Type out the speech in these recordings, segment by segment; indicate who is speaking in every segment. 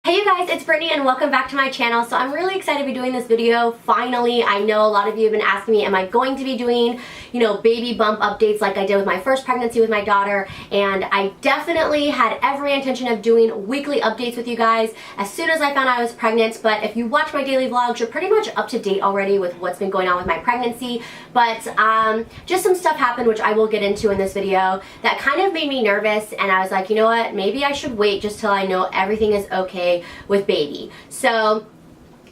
Speaker 1: Hey you guys, it's Brittany and welcome back to my channel. So I'm really excited to be doing this video. Finally, I know a lot of you have been asking me, am I going to be doing, baby bump updates like I did with my first pregnancy with my daughter? And I definitely had every intention of doing weekly updates with you guys as soon as I found out I was pregnant. But if you watch my daily vlogs, you're pretty much up to date already with what's been going on with my pregnancy. But just some stuff happened, which I will get into in this video, that kind of made me nervous. And I was like, you know what, maybe I should wait just till I know everything is okay with baby. So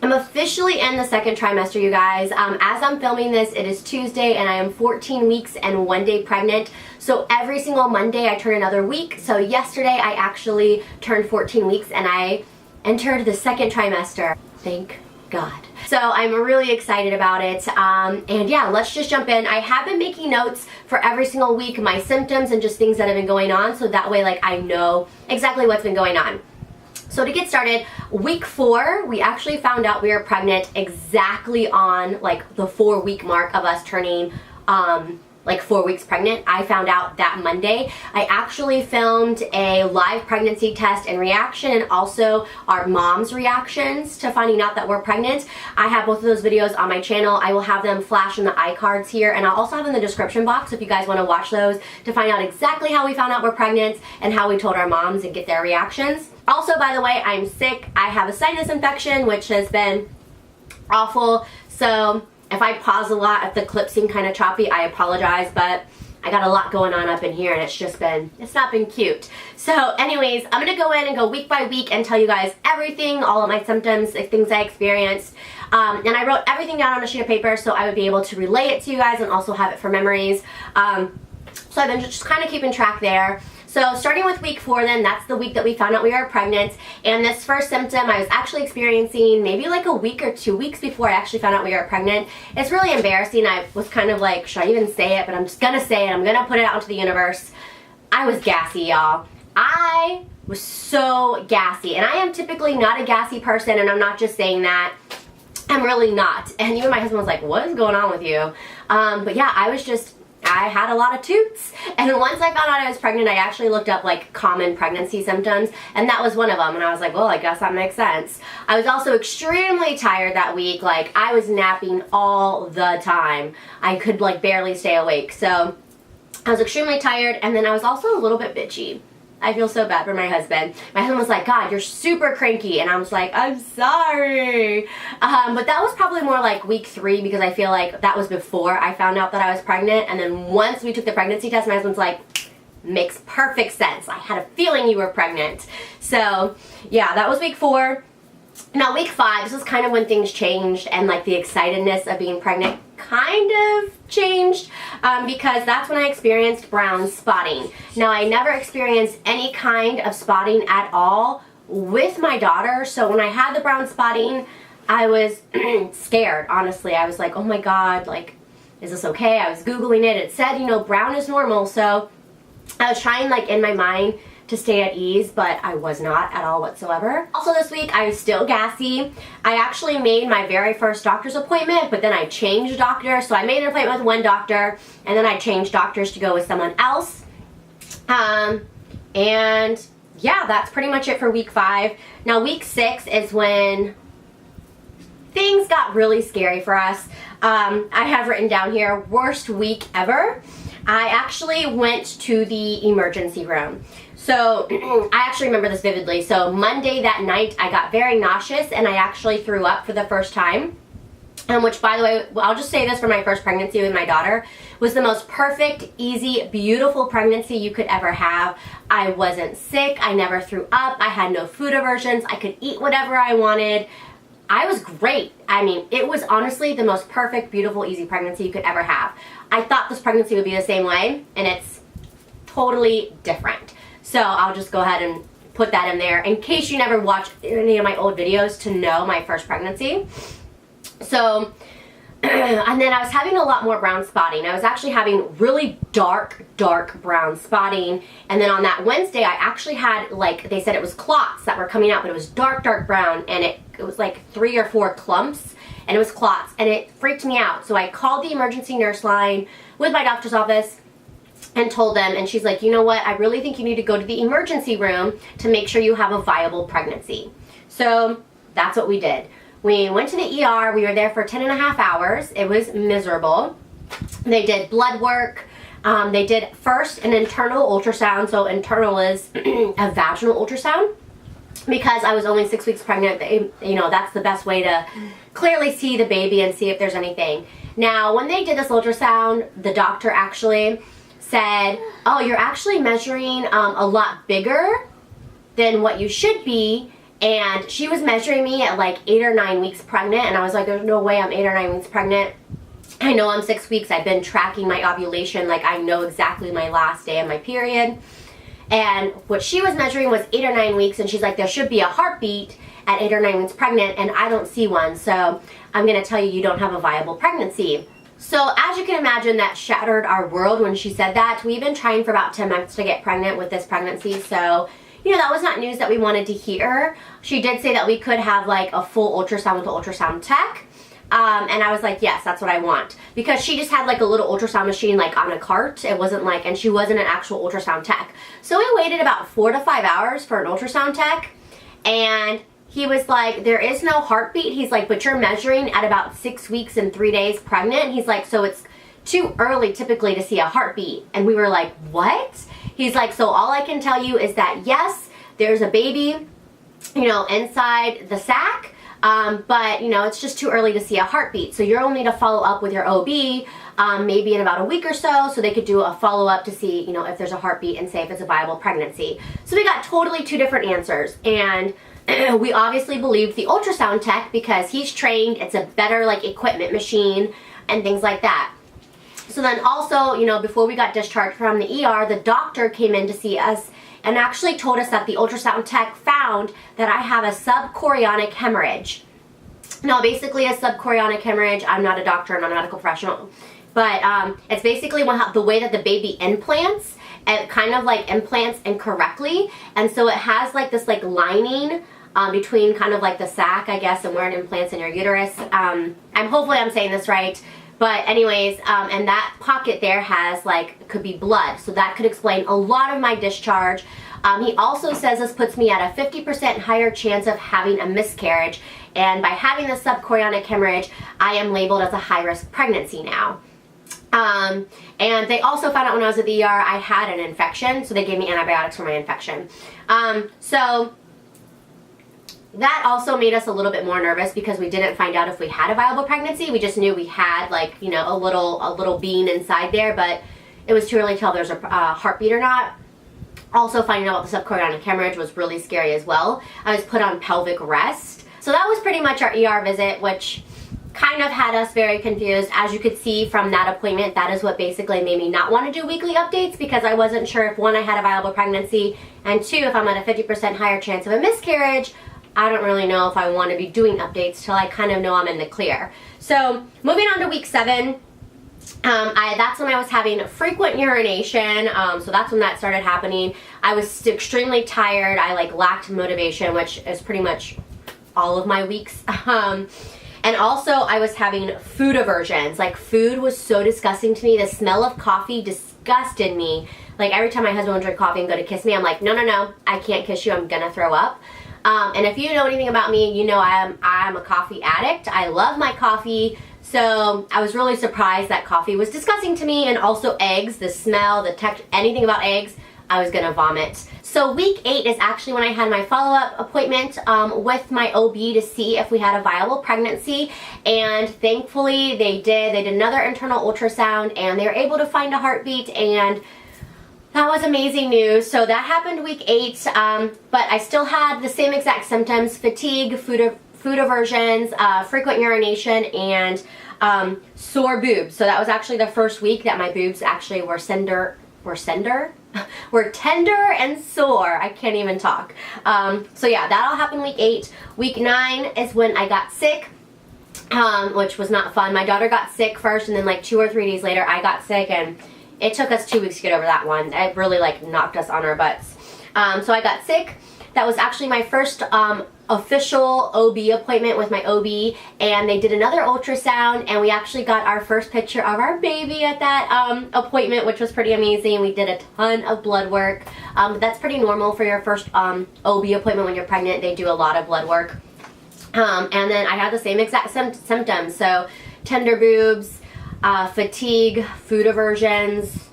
Speaker 1: I'm officially in the second trimester, you guys. As I'm filming this, it is Tuesday and I am 14 weeks and 1 day pregnant. So every single Monday I turn another week. So yesterday I actually turned 14 weeks and I entered the second trimester. Thank God. So I'm really excited about it. And yeah, let's just jump in. I have been making notes for every single week, my symptoms and just things that have been going on. So that way I know exactly what's been going on. So to get started, week 4, we actually found out we were pregnant exactly on the 4-week mark of us turning 4 weeks pregnant. I found out that Monday. I actually filmed a live pregnancy test and reaction, and also our mom's reactions to finding out that we're pregnant. I have both of those videos on my channel. I will have them flash in the iCards here, and I'll also have in the description box if you guys want to watch those to find out exactly how we found out we're pregnant and how we told our moms and get their reactions. Also, by the way, I'm sick. I have a sinus infection, which has been awful. So if I pause a lot, if the clips seem kind of choppy, I apologize, but I got a lot going on up in here and it's not been cute. So anyways, I'm gonna go in and go week by week and tell you guys everything, all of my symptoms, the things I experienced. And I wrote everything down on a sheet of paper so I would be able to relay it to you guys and also have it for memories. So I've been just kind of keeping track there. So starting with week 4 then, that's the week that we found out we were pregnant. And this first symptom I was actually experiencing maybe a week or 2 weeks before I actually found out we were pregnant. It's really embarrassing. I was kind of like, should I even say it? But I'm just gonna say it. I'm gonna put it out into the universe. I was gassy, y'all. I was so gassy. And I am typically not a gassy person, and I'm not just saying that. I'm really not. And even my husband was like, what is going on with you? But yeah, I had a lot of toots, and once I found out I was pregnant, I actually looked up common pregnancy symptoms, and that was one of them, and I was like, well, I guess that makes sense. I was also extremely tired that week. I was napping all the time. I could barely stay awake, so I was extremely tired, and then I was also a little bit bitchy. I feel so bad for my husband. My husband was like, God, you're super cranky. And I was like, I'm sorry. But that was probably more week 3, because I feel like that was before I found out that I was pregnant. And then once we took the pregnancy test, my husband's like, makes perfect sense. I had a feeling you were pregnant. So yeah, that was week 4. Now week 5, this was kind of when things changed and the excitedness of being pregnant kind of changed, because that's when I experienced brown spotting. Now I never experienced any kind of spotting at all with my daughter, so when I had the brown spotting, I was scared, honestly. I was like, oh my God, is this okay? I was Googling it. It said, brown is normal, so I was trying in my mind to stay at ease, but I was not at all whatsoever. Also this week, I was still gassy. I actually made my very first doctor's appointment, but then I changed doctors. So I made an appointment with one doctor, and then I changed doctors to go with someone else. And yeah, that's pretty much it for week 5. Now week 6 is when things got really scary for us. I have written down here, worst week ever. I actually went to the emergency room. So I actually remember this vividly. So Monday that night, I got very nauseous and I actually threw up for the first time. Which, by the way, I'll just say this, for my first pregnancy with my daughter, was the most perfect, easy, beautiful pregnancy you could ever have. I wasn't sick. I never threw up. I had no food aversions. I could eat whatever I wanted. I was great. I mean, it was honestly the most perfect, beautiful, easy pregnancy you could ever have. I thought this pregnancy would be the same way, and it's totally different. So I'll just go ahead and put that in there in case you never watched any of my old videos to know my first pregnancy. So, and then I was having a lot more brown spotting. I was actually having really dark brown spotting. And then on that Wednesday, I actually had, they said it was clots that were coming out, but it was dark brown, and it was 3 or 4 clumps, and it was clots, and it freaked me out. So I called the emergency nurse line with my doctor's office, and told them, and she's like, you know what, I really think you need to go to the emergency room to make sure you have a viable pregnancy. So that's what we did. We went to the ER. We were there for 10.5 hours. It was miserable. They did blood work. They did first an internal ultrasound. So internal is a vaginal ultrasound. Because I was only 6 weeks pregnant, that's the best way to clearly see the baby and see if there's anything. Now, when they did this ultrasound, the doctor actually said, oh, you're actually measuring a lot bigger than what you should be. And she was measuring me at like 8 or 9 weeks pregnant. And I was like, there's no way I'm 8 or 9 weeks pregnant. I know I'm 6 weeks. I've been tracking my ovulation. Like, I know exactly my last day of my period. And what she was measuring was 8 or 9 weeks, and she's like, there should be a heartbeat at 8 or 9 weeks pregnant, and I don't see one, so I'm going to tell you, you don't have a viable pregnancy. So as you can imagine, that shattered our world when she said that. We've been trying for about 10 months to get pregnant with this pregnancy, so that was not news that we wanted to hear. She did say that we could have like a full ultrasound with the ultrasound tech. And I was like, yes, that's what I want. Because she just had like a little ultrasound machine like on a cart. It wasn't like, and she wasn't an actual ultrasound tech. So we waited about 4 to 5 hours for an ultrasound tech. And he was like, there is no heartbeat. He's like, but you're measuring at about 6 weeks and 3 days pregnant. He's like, so it's too early typically to see a heartbeat. And we were like, what? He's like, so all I can tell you is that yes, there's a baby, inside the sac. But it's just too early to see a heartbeat. So you'll need to follow up with your OB maybe in about a week or so they could do a follow-up to see, if there's a heartbeat and say if it's a viable pregnancy. So we got totally 2 different answers. And we obviously believed the ultrasound tech because he's trained. It's a better like equipment machine and things like that. So then also, before we got discharged from the ER, the doctor came in to see us and actually told us that the ultrasound tech found that I have a subchorionic hemorrhage. Now, basically a subchorionic hemorrhage, I'm not a doctor, I'm not a medical professional, but it's basically the way that the baby implants, and kind of like implants incorrectly, and so it has like this like lining between kind of like the sac, I guess, and where it implants in your uterus. Hopefully I'm saying this right. But anyways, and that pocket there has like, could be blood. So that could explain a lot of my discharge. He also says this puts me at a 50% higher chance of having a miscarriage. And by having the subchorionic hemorrhage, I am labeled as a high-risk pregnancy now. And they also found out when I was at the ER, I had an infection. So they gave me antibiotics for my infection. So that also made us a little bit more nervous because we didn't find out if we had a viable pregnancy. We just knew we had like, a little bean inside there, but it was too early to tell if there's a heartbeat or not. Also finding out about the subchorionic hemorrhage was really scary as well. I was put on pelvic rest. So that was pretty much our ER visit, which kind of had us very confused. As you could see from that appointment, that is what basically made me not want to do weekly updates because I wasn't sure if 1, I had a viable pregnancy, and 2, if I'm at a 50% higher chance of a miscarriage, I don't really know if I want to be doing updates till I kind of know I'm in the clear. So moving on to week 7, that's when I was having frequent urination. So that's when that started happening. I was extremely tired. I like lacked motivation, which is pretty much all of my weeks. And also I was having food aversions. Like, food was so disgusting to me. The smell of coffee disgusted me. Like, every time my husband would drink coffee and go to kiss me, I'm like, no, I can't kiss you. I'm gonna throw up. And if you know anything about me, you know I'm a coffee addict. I love my coffee. So I was really surprised that coffee was disgusting to me, and also eggs, the smell, the texture, anything about eggs, I was gonna vomit. So week 8 is actually when I had my follow-up appointment with my OB to see if we had a viable pregnancy, and thankfully they did. They did another internal ultrasound and they were able to find a heartbeat, and that was amazing news. So that happened week 8, but I still had the same exact symptoms: fatigue, food aversions, frequent urination, and sore boobs. So that was actually the first week that my boobs actually were tender and sore. I can't even talk. So yeah, that all happened week 8. Week 9 is when I got sick, which was not fun. My daughter got sick first, and then like 2 or 3 days later I got sick, and it took us 2 weeks to get over that one. It really like knocked us on our butts. So I got sick. That was actually my first official OB appointment with my OB, and they did another ultrasound, and we actually got our first picture of our baby at that appointment, which was pretty amazing. We did a ton of blood work. That's pretty normal for your first OB appointment when you're pregnant. They do a lot of blood work. And then I had the same exact symptoms, so tender boobs, fatigue, food aversions,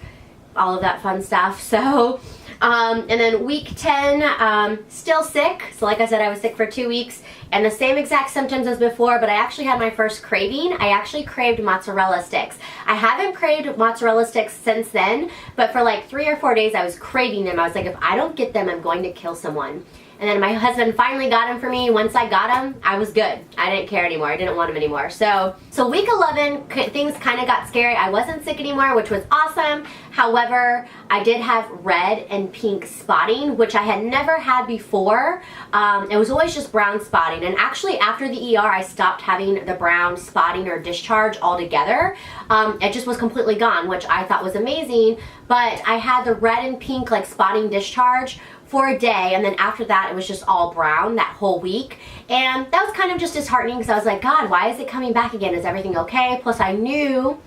Speaker 1: all of that fun stuff. So and then week 10, still sick. So like I said, I was sick for 2 weeks, and the same exact symptoms as before, but I actually had my first craving. I actually craved mozzarella sticks. I haven't craved mozzarella sticks since then, but for like 3 or 4 days I was craving them. I was like, if I don't get them, I'm going to kill someone. And then my husband finally got them for me. Once I got them, I was good. I didn't care anymore. I didn't want them anymore. So week 11, things kind of got scary. I wasn't sick anymore, which was awesome. However, I did have red and pink spotting, which I had never had before. It was always just brown spotting. And actually, after the ER, I stopped having the brown spotting or discharge altogether. It just was completely gone, which I thought was amazing. But I had the red and pink like spotting discharge for a day, and then after that it was just all brown that whole week, and that was kind of just disheartening because I was like, God, why is it coming back again? Is everything okay? Plus I knew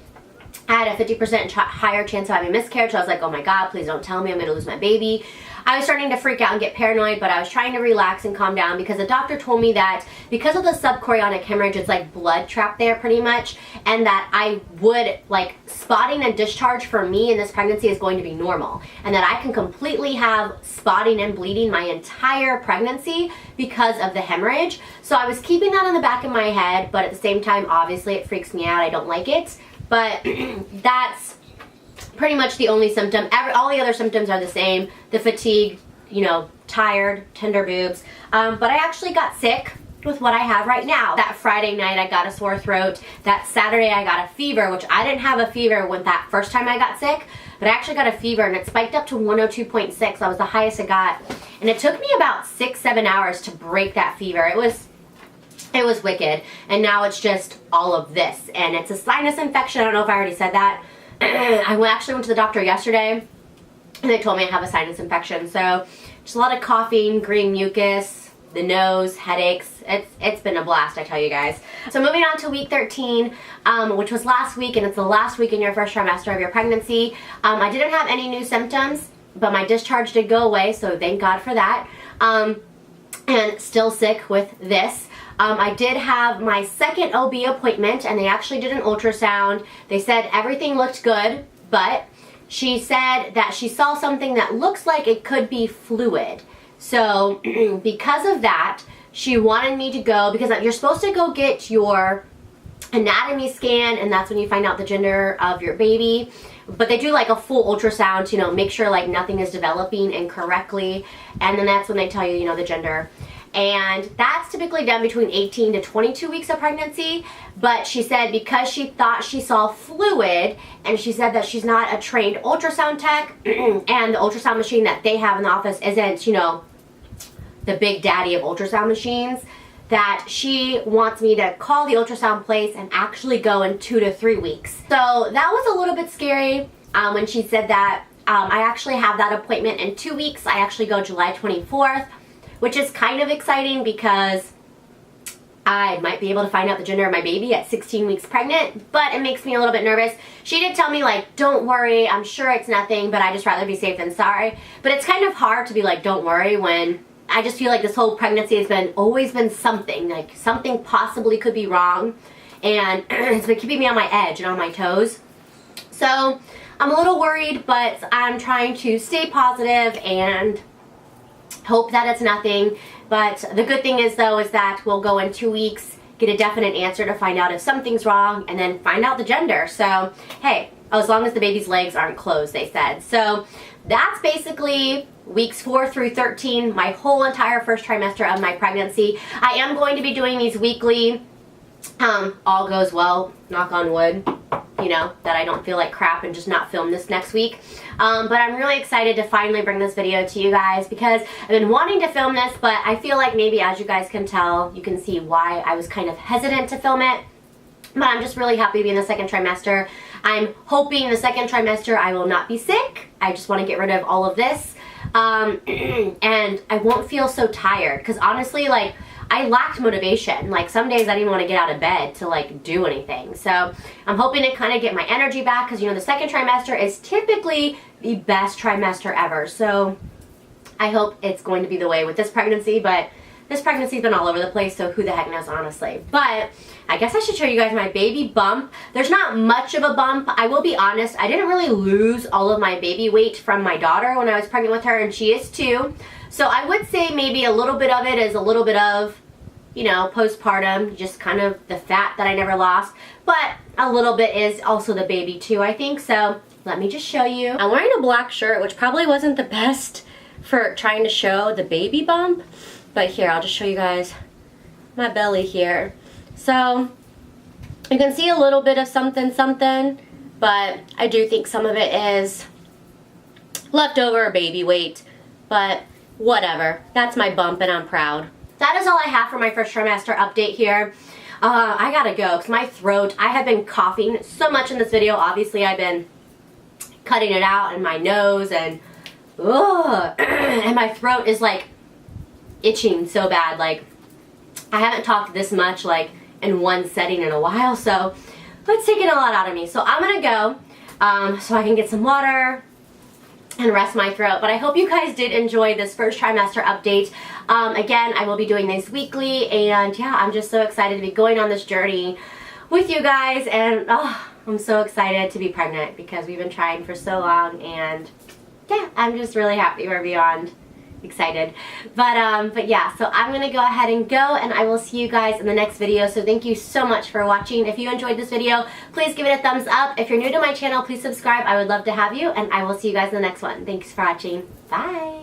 Speaker 1: I had a 50% higher chance of having a miscarriage, so I was like, oh my God, please don't tell me I'm going to lose my baby. I was starting to freak out and get paranoid, but I was trying to relax and calm down because the doctor told me that because of the subchorionic hemorrhage, it's like blood trapped there pretty much, and that I would, like, spotting and discharge for me in this pregnancy is going to be normal, and that I can completely have spotting and bleeding my entire pregnancy because of the hemorrhage. So I was keeping that in the back of my head, but at the same time, obviously it freaks me out. I don't like it, but that's pretty much the only symptom. All the other symptoms are the same. The fatigue, you know, tired, tender boobs. But I actually got sick with what I have right now. That Friday night I got a sore throat. That Saturday I got a fever, which I didn't have a fever when that first time I got sick, but I actually got a fever and it spiked up to 102.6. That was the highest it got. And it took me about 6-7 hours to break that fever. It was wicked. And now it's just all of this. And it's a sinus infection. I don't know if I already said that. I actually went to the doctor yesterday and they told me I have a sinus infection. So just a lot of coughing, green mucus, the nose, headaches. It's been a blast, I tell you guys. So moving on to week 13, which was last week, and it's the last week in your first trimester of your pregnancy. I didn't have any new symptoms, but my discharge did go away, so thank God for that. And still sick with this. I did have my second OB appointment, and they actually did an ultrasound. They said everything looked good, but she said that she saw something that looks like it could be fluid. So because of that, she wanted me to go, because you're supposed to go get your anatomy scan, and that's when you find out the gender of your baby. But they do like a full ultrasound to, you know, make sure like nothing is developing incorrectly, and then that's when they tell you, you know, the gender. And that's typically done between 18 to 22 weeks of pregnancy. But she said because she thought she saw fluid, and she said that she's not a trained ultrasound tech, and the ultrasound machine that they have in the office isn't, you know, the big daddy of ultrasound machines, that she wants me to call the ultrasound place and actually go in 2 to 3 weeks. So that was a little bit scary when she said that. I actually have that appointment in 2 weeks. I actually go July 24th. Which is kind of exciting because I might be able to find out the gender of my baby at 16 weeks pregnant, but it makes me a little bit nervous. She did tell me, like, don't worry, I'm sure it's nothing, but I just rather be safe than sorry. But it's kind of hard to be like, don't worry, when I just feel like this whole pregnancy has always been something, like something possibly could be wrong, and it's been keeping me on my edge and on my toes. So I'm a little worried, but I'm trying to stay positive and hope that it's nothing. But the good thing is, though, is that we'll go in 2 weeks, get a definite answer to find out if something's wrong, and then find out the gender. So hey, as long as the baby's legs aren't closed, they said. So that's basically weeks 4 through 13, my whole entire first trimester of my pregnancy. I am going to be doing these weekly, all goes well, knock on wood, you know, that I don't feel like crap and just not film this next week. But I'm really excited to finally bring this video to you guys, because I've been wanting to film this, but I feel like maybe, as you guys can tell, you can see why I was kind of hesitant to film it. But I'm just really happy to be in the second trimester. I'm hoping the second trimester I will not be sick. I just want to get rid of all of this. and I won't feel so tired, because honestly, like, I lacked motivation. Like, some days I didn't even want to get out of bed to like do anything. So I'm hoping to kind of get my energy back, because you know the second trimester is typically the best trimester ever. So I hope it's going to be the way with this pregnancy, but this pregnancy's been all over the place, so who the heck knows, honestly. But I guess I should show you guys my baby bump. There's not much of a bump. I will be honest, I didn't really lose all of my baby weight from my daughter when I was pregnant with her, and she is 2. So I would say maybe a little bit of it is a little bit of, you know, postpartum, just kind of the fat that I never lost. But a little bit is also the baby too, I think. So let me just show you. I'm wearing a black shirt, which probably wasn't the best for trying to show the baby bump. But here, I'll just show you guys my belly here. So you can see a little bit of something, but I do think some of it is leftover baby weight, but whatever. That's my bump and I'm proud. That is all I have for my first trimester update here. I gotta go because my throat, I have been coughing so much in this video. Obviously, I've been cutting it out in my nose and and my throat is like itching so bad. Like, I haven't talked this much like in one setting in a while, so it's taking a lot out of me. So I'm gonna go so I can get some water and rest my throat. But I hope you guys did enjoy this first trimester update. Again, I will be doing these weekly, and yeah, I'm just so excited to be going on this journey with you guys, and I'm so excited to be pregnant because we've been trying for so long, and yeah, I'm just really happy. We're beyond excited. But yeah, so I'm gonna go ahead and go, and I will see you guys in the next video. So thank you so much for watching. If you enjoyed this video, please give it a thumbs up. If you're new to my channel, please subscribe. I would love to have you, and I will see you guys in the next one. Thanks for watching. Bye.